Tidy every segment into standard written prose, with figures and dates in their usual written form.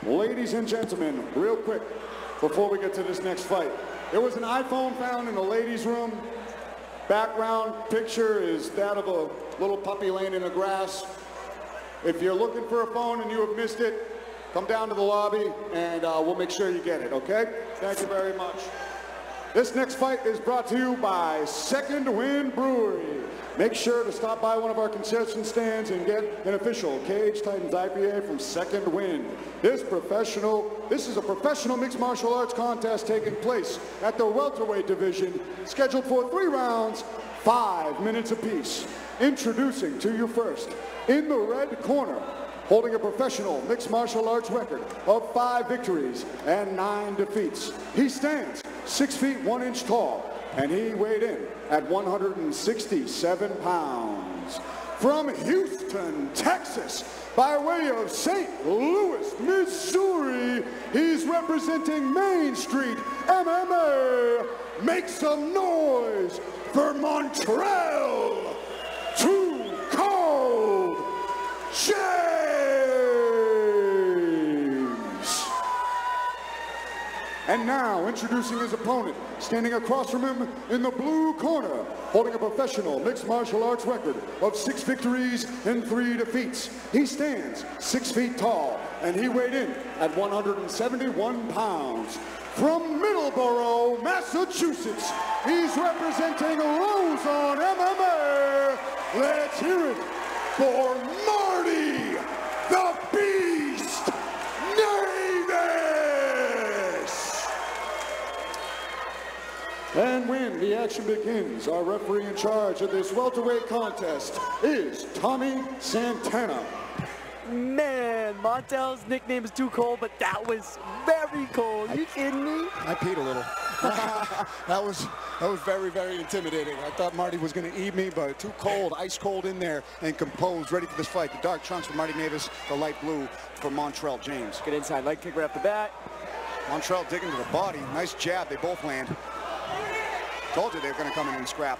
Ladies and gentlemen, real quick, before we get to this next fight, there was an iPhone found in the ladies' room. Background picture is that of a little puppy laying in the grass. If you're looking for a phone and you have missed it, come down to the lobby and we'll make sure you get it, okay? Thank you very much. This next fight is brought to you by Second Wind Brewery. Make sure to stop by one of our concession stands and get an official Cage Titans IPA from Second Wind. This is a professional mixed martial arts contest taking place at the welterweight division, scheduled for 3 rounds, 5 minutes apiece. Introducing to you first, in the red corner, holding a professional mixed martial arts record of 5 victories and 9 defeats. He stands 6 feet 1 inch tall, and he weighed in at 167 pounds. From Houston, Texas, by way of St. Louis, Missouri, he's representing Main Street MMA. Make some noise for Montrel, Too Cold James. And now, introducing his opponent, standing across from him in the blue corner, holding a professional mixed martial arts record of 6 victories and 3 defeats. He stands 6 feet tall, and he weighed in at 171 pounds. From Middleborough, Massachusetts, he's representing Rose on MMA. Let's hear it for Marty, the Beast, Navis! And when the action begins, our referee in charge of this welterweight contest is Tommy Santana. Man, Montrel's nickname is Too Cold, but that was very cold. You kidding me? I peed a little. that was very, very intimidating. I thought Marty was going to eat me, but too cold, ice cold in there, and composed, ready for this fight. The dark trunks for Marty Navis, the light blue for Montrel James. Good inside leg kick right off the bat. Montrel digging to the body. Nice jab. They both land. Told you they were going to come in and scrap.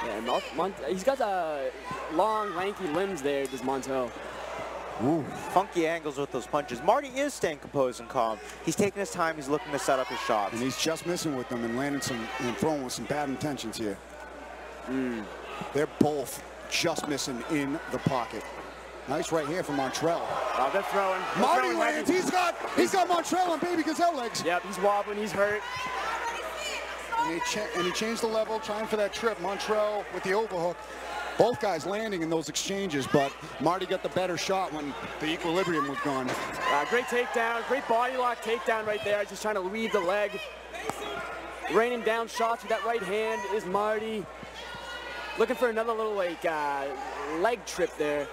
Yeah, he's got long, lanky limbs there, does Montrel. Ooh, funky angles with those punches. Marty is staying composed and calm. He's taking his time. He's looking to set up his shots. And he's just missing with them and landing some and throwing with some bad intentions here. They're both just missing in the pocket. Nice right here from Montrel. Oh, they're throwing. Marty lands. He's got Montrel on baby gazelle legs. Yep, he's wobbling. He's hurt. And he changed the level, trying for that trip. Montrel with the overhook. Both guys landing in those exchanges, but Marty got the better shot when the equilibrium was gone. Great takedown, great body lock takedown right there. Just trying to weave the leg. Raining down shots with that right hand is Marty. Looking for another little like leg trip there.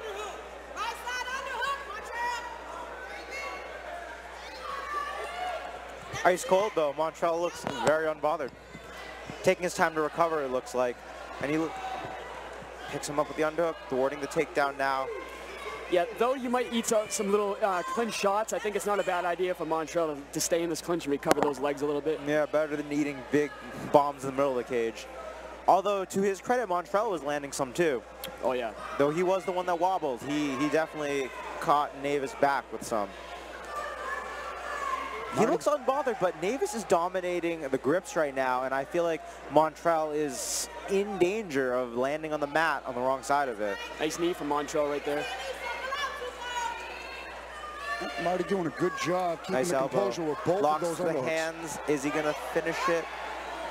Ice cold though. Montrel looks very unbothered. Taking his time to recover, it looks like. And he picks him up with the underhook, thwarting the takedown now. Yeah, though you might eat some little clinch shots, I think it's not a bad idea for Montrel to stay in this clinch and recover those legs a little bit. Yeah, better than eating big bombs in the middle of the cage. Although, to his credit, Montrel was landing some too. Oh, yeah. Though he was the one that wobbled, he definitely caught Navis back with some. He looks unbothered, but Navis is dominating the grips right now, and I feel like Montrel is in danger of landing on the mat on the wrong side of it. Nice knee from Montrel right there. Marty doing a good job keeping nice the composure with both locks of those the hands. Is he going to finish it?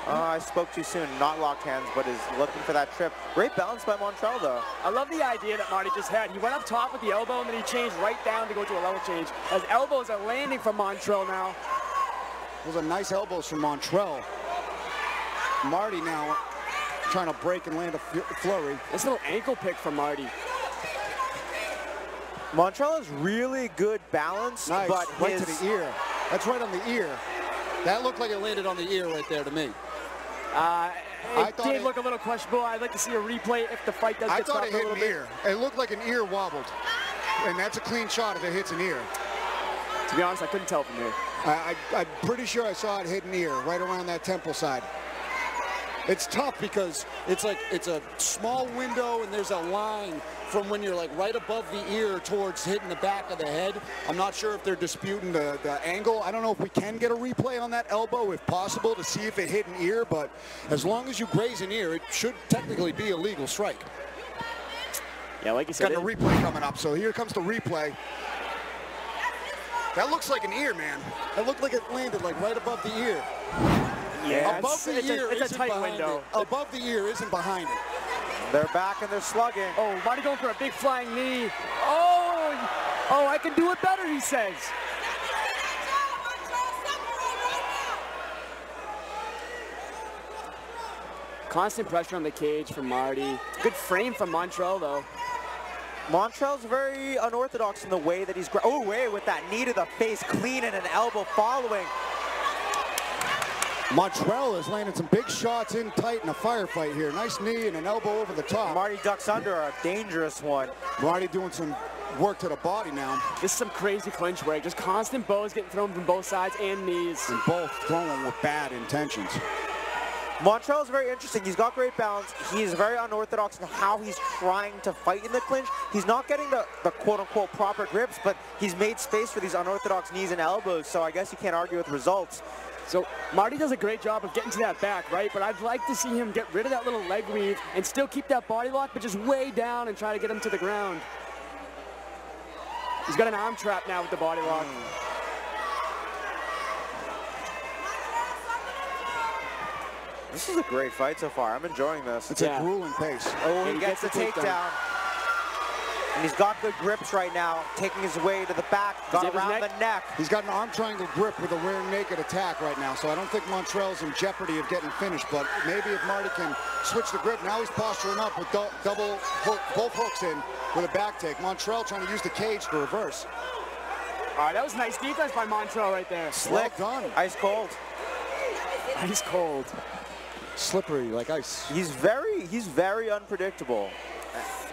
I spoke too soon. Not locked hands, but is looking for that trip. Great balance by Montrel, though. I love the idea that Marty just had. He went up top with the elbow, and then he changed right down to go to a level change. As elbows are landing from Montrel now. Those are nice elbows from Montrel. Marty now trying to break and land a flurry. This little ankle pick from Marty. Montrel has really good balance, nice. But right to the ear. That's right on the ear. That looked like it landed on the ear right there to me. It did look a little questionable. I'd like to see a replay if the fight does get stopped a little bit. I thought it hit an ear. It looked like an ear wobbled. And that's a clean shot if it hits an ear. To be honest, I couldn't tell from here. I'm pretty sure I saw it hit an ear right around that temple side. It's tough because it's a small window and there's a line from when you're like right above the ear towards hitting the back of the head. I'm not sure if they're disputing the angle. I don't know if we can get a replay on that elbow if possible to see if it hit an ear, but as long as you graze an ear, it should technically be a legal strike. Yeah, like you said. Got a replay coming up, so here comes the replay. That looks like an ear, man. That looked like it landed like right above the ear. Yeah, above the ear it's a isn't tight behind window. it. Above the ear isn't behind it. They're back and they're slugging. Oh, Marty going for a big flying knee. Oh, I can do it better, he says. Constant pressure on the cage from Marty. Good frame from Montrel, though. Montrel's very unorthodox in the way that he's... Oh, wait, with that knee to the face, clean and an elbow following. Montrel is landing some big shots in tight in a firefight here. Nice knee and an elbow over the top. Marty ducks under a dangerous one. Marty doing some work to the body now. This is some crazy clinch work. Just constant bows getting thrown from both sides and knees. And both throwing with bad intentions. Montrel is very interesting. He's got great balance. He's very unorthodox in how he's trying to fight in the clinch. He's not getting the quote-unquote proper grips, but he's made space for these unorthodox knees and elbows, so I guess you can't argue with results. So Marty does a great job of getting to that back, right? But I'd like to see him get rid of that little leg weave and still keep that body lock, but just way down and try to get him to the ground. He's got an arm trap now with the body lock. This is a great fight so far. I'm enjoying this. It's a grueling pace. Oh, he gets the takedown. And he's got good grips right now, taking his way to the back, got around the neck. He's got an arm triangle grip with a rear naked attack right now, so I don't think Montrel's in jeopardy of getting finished, but maybe if Marty can switch the grip, now he's posturing up with double hook, both hooks in with a back take. Montrel trying to use the cage to reverse. All right, that was nice defense by Montrel right there. Slick, well done. Ice cold. Ice cold. Slippery like ice. He's very unpredictable.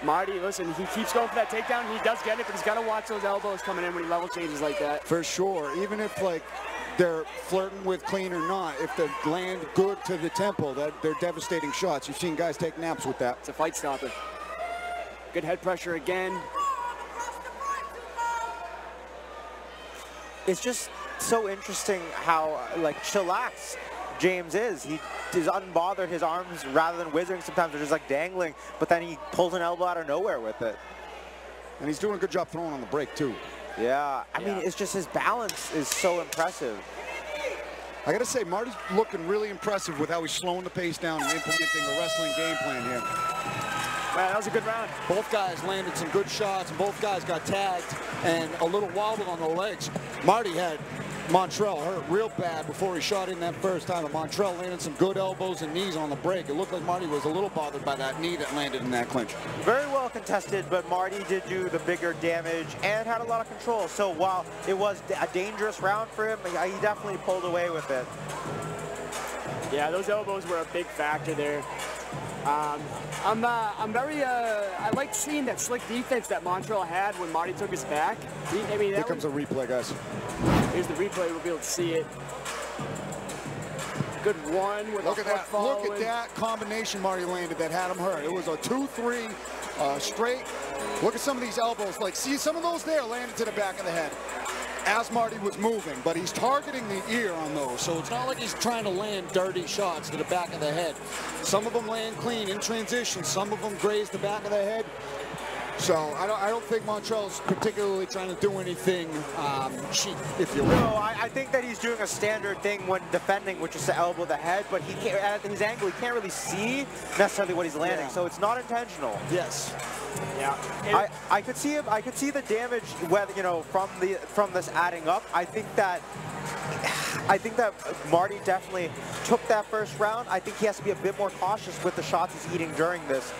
Marty, listen, he keeps going for that takedown. He does get it, but he's got to watch those elbows coming in when he level changes like that. For sure. Even if, like, they're flirting with clean or not, if they land good to the temple, they're devastating shots. You've seen guys take naps with that. It's a fight stopper. Good head pressure again. It's just so interesting how, like, chillax James is. He is unbothered. His arms, rather than whizzing, sometimes they're just like dangling, but then he pulls an elbow out of nowhere with it. And he's doing a good job throwing on the break too. Yeah, I mean, it's just his balance is so impressive. I gotta say, Marty's looking really impressive with how he's slowing the pace down and implementing a wrestling game plan here. Man, that was a good round. Both guys landed some good shots, and both guys got tagged and a little wobble on the legs. Marty had Montrel hurt real bad before he shot in that first time, and Montrel landed some good elbows and knees on the break. It looked like Marty was a little bothered by that knee that landed in that clinch. Very well contested, but Marty did do the bigger damage and had a lot of control. So while it was a dangerous round for him, he definitely pulled away with it. Yeah, those elbows were a big factor there. I liked seeing that slick defense that Montrel had when Marty took his back. Here comes a replay, guys. Here's the replay. We'll be able to see it. Good one with Look at that. Look at that combination Marty landed that had him hurt. It was a 2-3 straight. Look at some of these elbows. Like, see, some of those there landed to the back of the head as Marty was moving, but he's targeting the ear on those, so it's not like he's trying to land dirty shots to the back of the head. Some of them land clean in transition, some of them graze the back of the head. So I don't think Montrel's particularly trying to do anything cheap, if you will. No, I think that he's doing a standard thing when defending, which is to elbow the head, but he can't, at his angle, he can't really see necessarily what he's landing, so it's not intentional. Yes. Yeah. I could see the damage, whether, you know, from this adding up. I think that Marty definitely took that first round. I think he has to be a bit more cautious with the shots he's eating during this,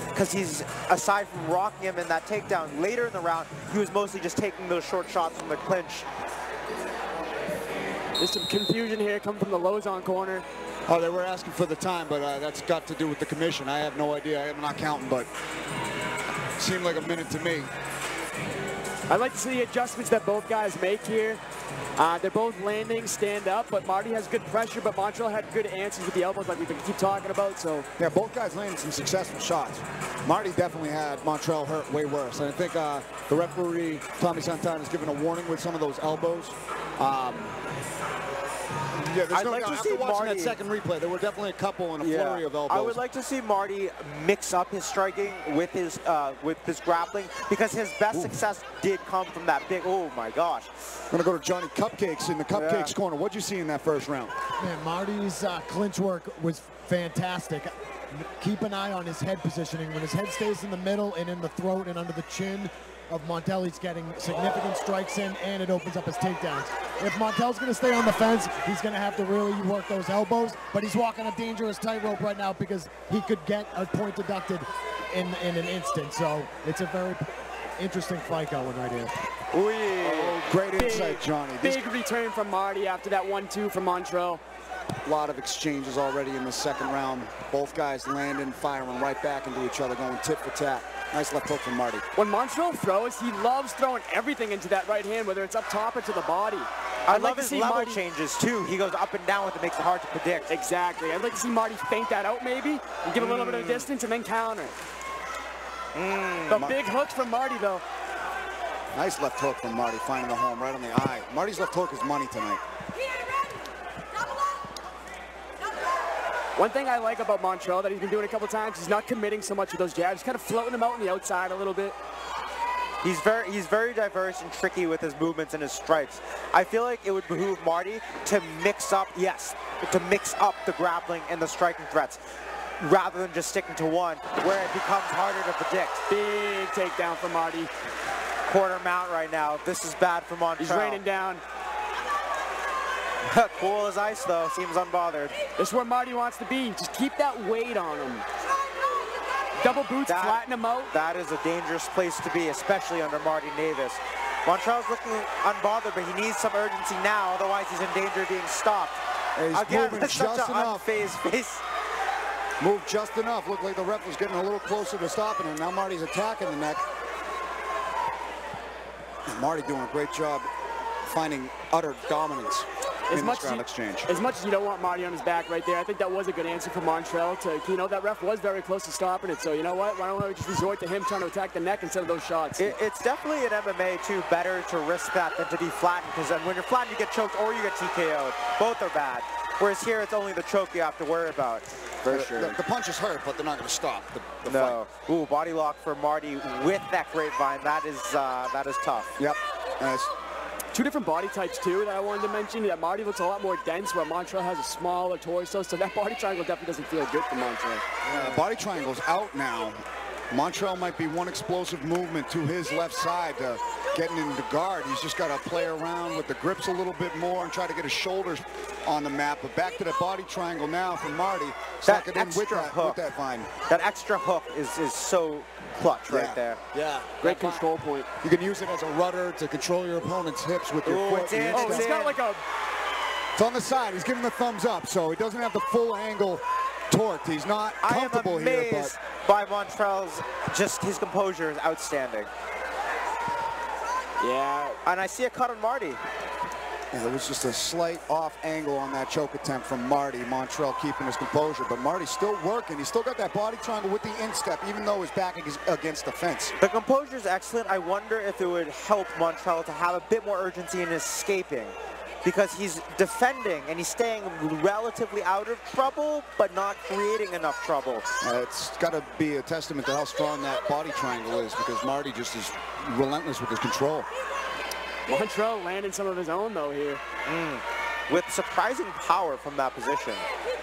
because he's, aside from rocking him in that takedown later in the round, he was mostly just taking those short shots from the clinch. There's some confusion here coming from the Lozon corner. Oh, they were asking for the time, but that's got to do with the commission. I have no idea. I'm not counting, but it seemed like a minute to me. I'd like to see the adjustments that both guys make here. They're both landing, stand up, but Marty has good pressure, but Montrel had good answers with the elbows like we keep talking about, so. Yeah, both guys landed some successful shots. Marty definitely had Montrel hurt way worse. And I think the referee, Tommy Santana, has given a warning with some of those elbows. Yeah, I'd like to see Marty. That second replay, there were definitely a couple and a flurry of elbows. I would like to see Marty mix up his striking with his grappling, because his best success did come from that big. Oh my gosh! I'm gonna go to Johnny Cupcakes in the Cupcakes corner. What'd you see in that first round? Man, Marty's clinch work was fantastic. Keep an eye on his head positioning. When his head stays in the middle and in the throat and under the chin of Montrel, he's getting significant strikes in, and it opens up his takedowns. If Montel's going to stay on the fence, he's going to have to really work those elbows, but he's walking a dangerous tightrope right now because he could get a point deducted in an instant. So it's a very interesting fight going right here. Oh, great insight, Johnny. Big return from Marty after that 1-2 from Montrel. A lot of exchanges already in the second round. Both guys landing, firing right back into each other, going tit for tat. Nice left hook from Marty. When Montrel throws, he loves throwing everything into that right hand, whether it's up top or to the body. I love his level changes too. He goes up and down with it, makes it hard to predict. Exactly. I'd like to see Marty feint that out maybe and give a little bit of distance and then counter. The big hooks from Marty though. Nice left hook from Marty, finding the home right on the eye. Marty's left hook is money tonight. One thing I like about Montrel that he's been doing a couple times, he's not committing so much with those jabs, kind of floating them out on the outside a little bit. He's very diverse and tricky with his movements and his strikes. I feel like it would behoove Marty to mix up the grappling and the striking threats, rather than just sticking to one, where it becomes harder to predict. Big takedown from Marty. Quarter mount right now. This is bad for Montrel. He's raining down. Cool as ice though, seems unbothered. This is where Marty wants to be. Just keep that weight on him. Double boots, flatten him out. That is a dangerous place to be, especially under Marty Navis. Montrel's looking unbothered, but he needs some urgency now, otherwise he's in danger of being stopped. Again, moving just enough. Unfazed face. Moved just enough. Looked like the ref was getting a little closer to stopping him. Now Marty's attacking the neck. And Marty doing a great job finding utter dominance. As much as you don't want Marty on his back right there, I think that was a good answer for Montrel. That ref was very close to stopping it. So you know what? Why don't we just resort to him trying to attack the neck instead of those shots? It's definitely in MMA too better to risk that than to be flattened, because when you're flattened, you get choked or you get TKO'd. Both are bad. Whereas here, it's only the choke you have to worry about. For sure. The punches hurt, but they're not going to stop the fight. Ooh, body lock for Marty with that grapevine. That is tough. Yep. Nice. Two different body types too that I wanted to mention. That Marty looks a lot more dense, where Montrel has a smaller torso, so that body triangle definitely doesn't feel good for Montrel. Yeah, the body triangle's out now. Montrel might be one explosive movement to his left side, getting into guard. He's just got to play around with the grips a little bit more and try to get his shoulders on the map. But back to the body triangle now from Marty. Suck it in with that vine. That extra hook is so clutch right there. Yeah, great control point. You can use it as a rudder to control your opponent's hips with your foot. He's got like a... It's on the side. He's giving the thumbs up, so he doesn't have the full angle torqued. He's not comfortable here. I am amazed by Montrel's, just his composure is outstanding. Yeah, and I see a cut on Marty. Yeah, there was just a slight off angle on that choke attempt from Marty. Montrel keeping his composure, but Marty's still working. He's still got that body triangle with the instep, even though his back is against the fence. The composure is excellent. I wonder if it would help Montrel to have a bit more urgency in escaping, because he's defending and he's staying relatively out of trouble, but not creating enough trouble. It's got to be a testament to how strong that body triangle is, because Marty just is relentless with his control. Montrel landing some of his own, though, here. With surprising power from that position.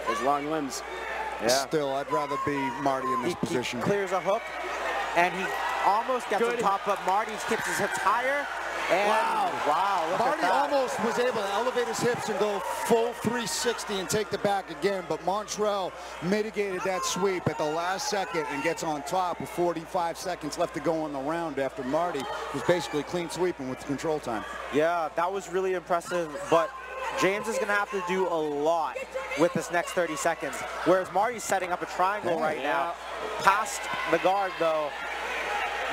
His long limbs. Yeah. Still, I'd rather be Marty in this position. He clears a hook, and he almost gets on top, but Marty keeps his hips higher. And wow, look Marty at that. almost was able to elevate his hips and go full 360 and take the back again, but Montrel mitigated that sweep at the last second and gets on top with 45 seconds left to go in the round after Marty was basically clean sweeping with the control time. Yeah, that was really impressive, but James is going to have to do a lot with this next 30 seconds, whereas Marty's setting up a triangle right now. Past the guard, though.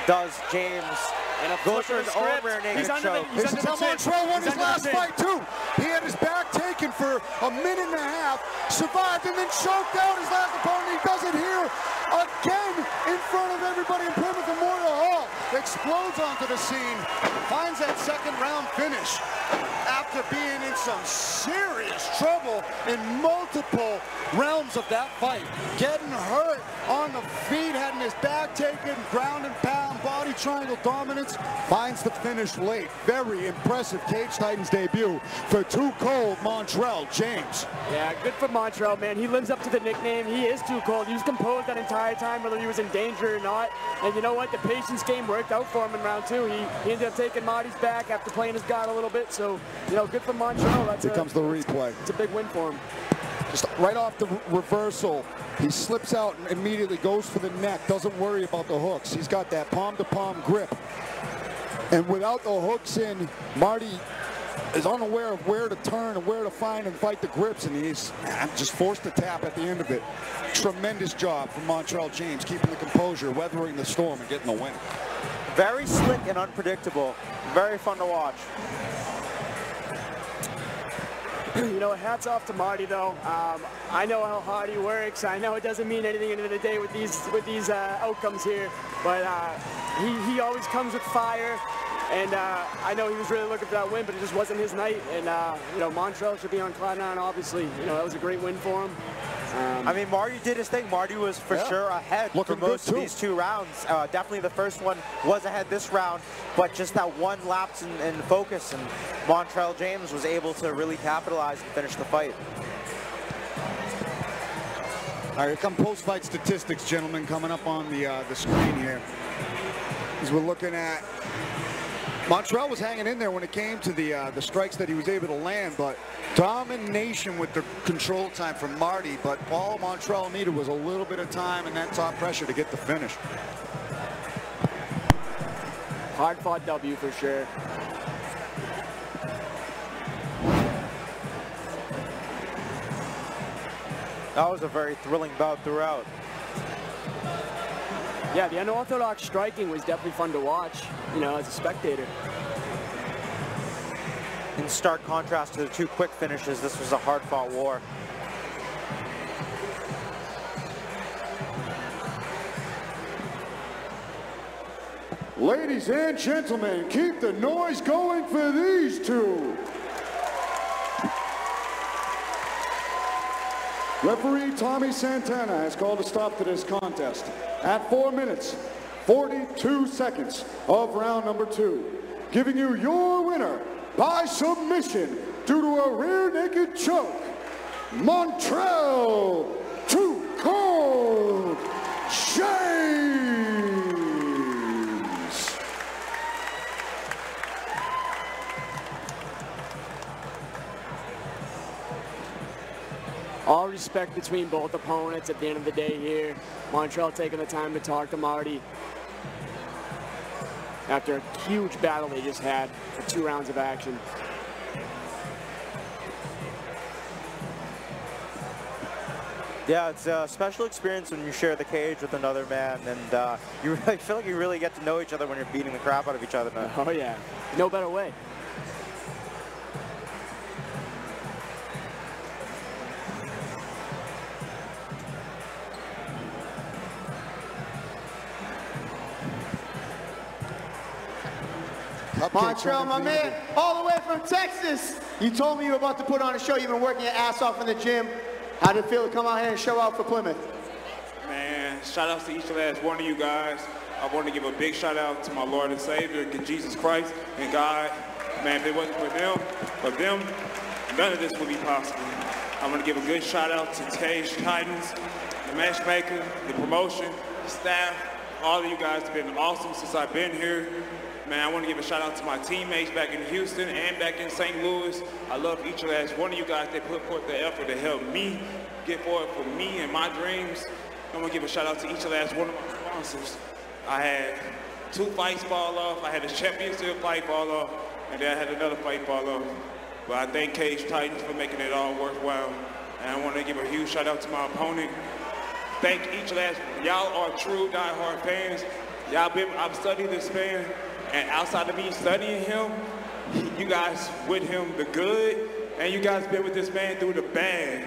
does James. And a Goes flip for of his the own script. rear naked He's under the, choke. he's This under is the how pin. Montrel won He's his under the last pin. fight, too. He had his back taken for a minute and a half, survived, and then choked out his last opponent. He does it here again in front of everybody in Plymouth Memorial Hall. Explodes onto the scene, finds that second round finish after being in some serious trouble in multiple rounds of that fight. Getting hurt on the feet, having his back taken, ground and pound, body triangle dominance. Finds the finish late. Very impressive Cage Titans debut for Too Cold Montrel James. Yeah, good for Montrel, man. He lives up to the nickname. He is too cold. He was composed that entire time, whether he was in danger or not. And you know what? The patience game worked out for him in round two. He ended up taking Marty's back after playing his guard a little bit. So, you know, good for Montrel. Here comes the replay. It's a big win for him. Just right off the reversal, he slips out and immediately goes for the neck, doesn't worry about the hooks. He's got that palm-to-palm grip. And without the hooks in, Marty is unaware of where to turn and where to find and fight the grips, and he's just forced to tap at the end of it. Tremendous job from Montrel James, keeping the composure, weathering the storm, and getting the win. Very slick and unpredictable. Very fun to watch. You know, hats off to Marty, though. I know how hard he works. I know it doesn't mean anything at the end of the day with these outcomes here, but he always comes with fire. And I know he was really looking for that win, but it just wasn't his night. And you know, Montrel should be on cloud nine. Obviously, you know, that was a great win for him. I mean, Marty did his thing. Marty was for sure ahead Looking for most good, of these two rounds. Definitely the first one was ahead this round, but just that one lapse in focus, and Montrel James was able to really capitalize and finish the fight. All right, here come post-fight statistics, gentlemen, coming up on the screen here. As we're looking at, Montrel was hanging in there when it came to the strikes that he was able to land, but domination with the control time from Marty, but all Montrel needed was a little bit of time and that top pressure to get the finish. Hard-fought W for sure. That was a very thrilling bout throughout. Yeah, the unorthodox striking was definitely fun to watch, you know, as a spectator. In stark contrast to the two quick finishes, this was a hard-fought war. Ladies and gentlemen, keep the noise going for these two. Referee Tommy Santana has called a stop to this contest at 4 minutes, 42 seconds of round number 2, giving you your winner by submission due to a rear naked choke, Montrel Too Cold James. All respect between both opponents at the end of the day here. Montrel taking the time to talk to Marty after a huge battle they just had for 2 rounds of action. Yeah, it's a special experience when you share the cage with another man, and you really feel like you really get to know each other when you're beating the crap out of each other, man. Oh yeah, no better way. Montrel, my man, all the way from Texas. You told me you were about to put on a show. You've been working your ass off in the gym. How did it feel to come out here and show out for Plymouth? Man, shout outs to each and last one of you guys. I want to give a big shout out to my Lord and Savior, Jesus Christ and God. Man, if it wasn't for them, none of this would be possible. I want to give a good shout out to Cage Titans, the matchmaker, the promotion, the staff. All of you guys have been awesome since I've been here. Man, I want to give a shout out to my teammates back in Houston and back in St. Louis. I love each and last one of you guys that put forth the effort to help me get forward for me and my dreams. I want to give a shout out to each and last one of my sponsors. I had 2 fights fall off. I had a championship fight fall off, and then I had another fight fall off. But I thank Cage Titans for making it all worthwhile. And I want to give a huge shout out to my opponent. Thank each and last one. Y'all are true die-hard fans. I've studied this man, and outside of me studying him, you guys with him the good, and you guys been with this man through the bad,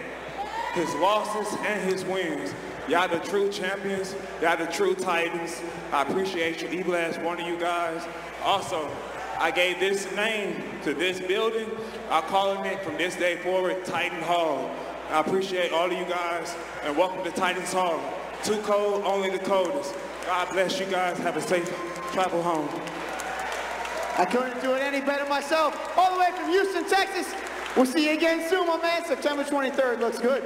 his losses and his wins. Y'all the true champions, y'all the true titans. I appreciate you, each last one of you guys. Also, I gave this name to this building. I'm calling it from this day forward, Titan Hall. I appreciate all of you guys, and welcome to Titans Hall. Too cold, only the coldest. God bless you guys. Have a safe travel home. I couldn't do it any better myself. All the way from Houston, Texas. We'll see you again soon, my man. September 23rd. Looks good.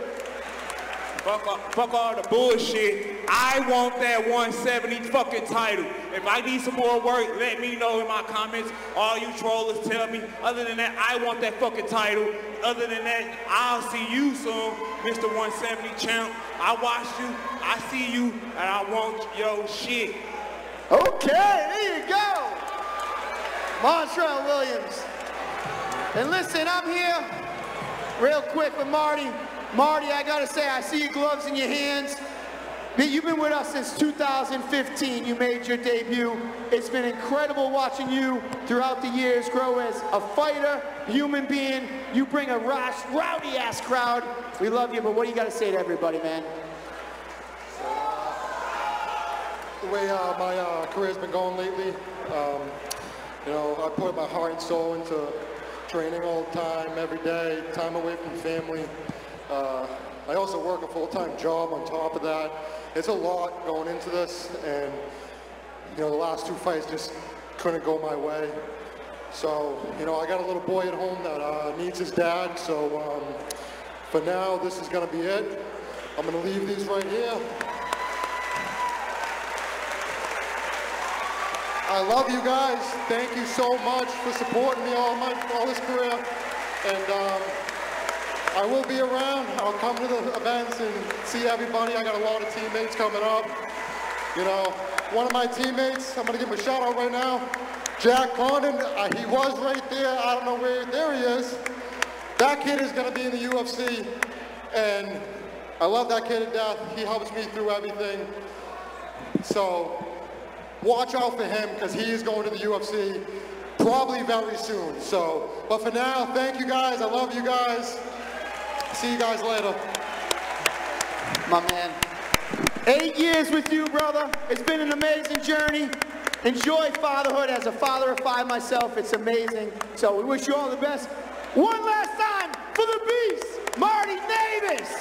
Fuck all the bullshit. I want that 170 fucking title. If I need some more work, let me know in my comments. All you trollers tell me. Other than that, I want that fucking title. Other than that, I'll see you soon, Mr. 170 champ. I watched you, I see you, and I want your shit. Okay, there you go. Montrel Williams. And listen, I'm here real quick with Marty. Marty, I gotta say, I see your gloves in your hands. You've been with us since 2015. You made your debut. It's been incredible watching you throughout the years grow as a fighter, human being. You bring a rowdy-ass crowd. We love you, but what do you gotta say to everybody, man? The way my career's been going lately, you know, I put my heart and soul into training all the time, every day, time away from family. I also work a full-time job on top of that. It's a lot going into this, and you know, the last two fights just couldn't go my way. So, you know, I got a little boy at home that needs his dad, so for now, this is gonna be it. I'm gonna leave these right here. I love you guys. Thank you so much for supporting me all this career. And I will be around. I'll come to the events and see everybody. I got a lot of teammates coming up. You know, one of my teammates, I'm gonna give him a shout out right now. Jack Condon, he was right there. I don't know where, there he is. That kid is gonna be in the UFC. And I love that kid to death. He helps me through everything. So watch out for him, because he is going to the UFC probably very soon. So, but for now, thank you guys. I love you guys. See you guys later. My man. 8 years with you, brother. It's been an amazing journey. Enjoy fatherhood. As a father of 5 myself, it's amazing. So we wish you all the best. One last time for the beast, Marty Navis.